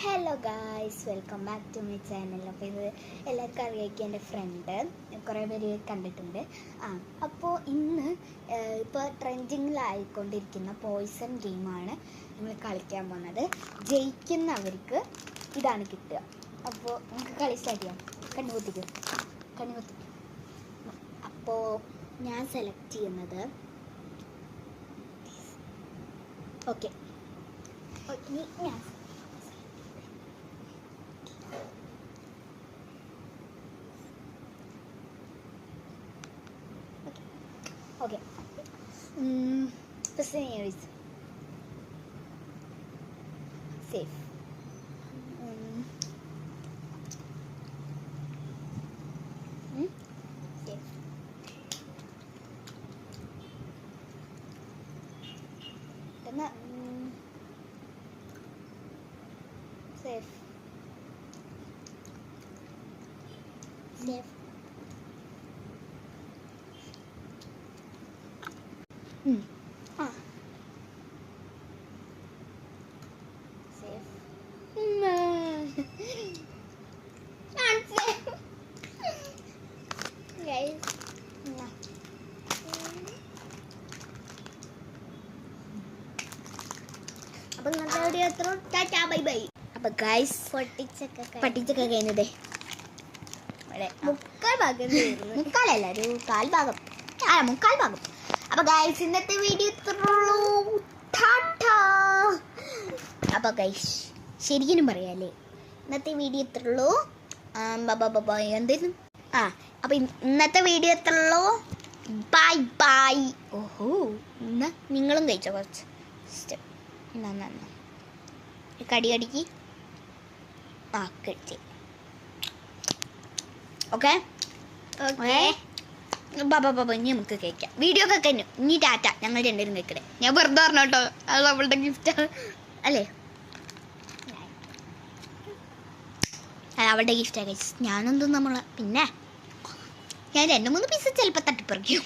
Hello guys, welcome back to my channel. അപ്പോൾ ഇത് എല്ലാവർക്കും അറിയാമെങ്കിൽ എൻ്റെ ഫ്രണ്ട് കുറേ പേര് കണ്ടിട്ടുണ്ട്. അപ്പോൾ ഇന്ന് ഇപ്പോൾ ട്രെൻഡിങ്ങിലായിക്കൊണ്ടിരിക്കുന്ന പോയ്സൺ ഗെയിമാണ് നമ്മൾ കളിക്കാൻ പോകുന്നത്. ജയിക്കുന്നവർക്ക് ഇതാണ് കിട്ടുക. അപ്പോൾ നമുക്ക് കളി സ്റ്റാർട്ട് ചെയ്യാം. കണ്ണുകുത്തിക്കും. അപ്പോൾ ഞാൻ സെലക്ട് ചെയ്യുന്നത് ഓക്കെ ഞാൻ Okay. First thing here is safe. Safe. Then safe. Safe. Safe. Not safe. Guys. അപ്പോൾ ഇന്നത്തെ വീഡിയോ എത്ര ടാറ്റാ ബൈ ബൈ. അപ്പോൾ ഗൈസ് പഠിച്ചൊക്കെ കഴിഞ്ഞതേ മുക്കാലല്ല ഒരു കാൽഭാഗം മുക്കാൽഭാഗം. അപ്പോൾ ഗൈസ് ഇന്നത്തെ വീഡിയോ ഇത്രയുള്ളൂ. അപ്പോൾ ഗൈസ് ശരിക്കും പറയാല്ലേ, ഇന്നത്തെ വീഡിയോ ഇത്രയുള്ളൂ. എന്തായിരുന്നു അപ്പോൾ ഇന്നത്തെ വീഡിയോ ഇത്രയുള്ളൂ. Bye bye. ഓഹോ, എന്നാ നിങ്ങളും കഴിച്ചോ കുറച്ച് കടിക്ക് കഴിച്ചേ. ഓക്കെ ഓക്കെ ഇനി നമുക്ക് കഴിക്കാം. വീഡിയോ ഒക്കെ കഴിഞ്ഞു. ഇനി ടാറ്റ. ഞങ്ങൾ രണ്ടുപേരും കഴിക്കണേ. ഞാൻ വെറുതെ പറഞ്ഞു കേട്ടോ, അത് അവളുടെ ഗിഫ്റ്റാണ് അല്ലേ, അത് അവളുടെ ഗിഫ്റ്റാണ് കഴിച്ചു. ഞാനെന്തും പിന്നെ ഞാൻ 2-3 പീസ് ചിലപ്പോൾ തട്ടിപ്പറിക്കും.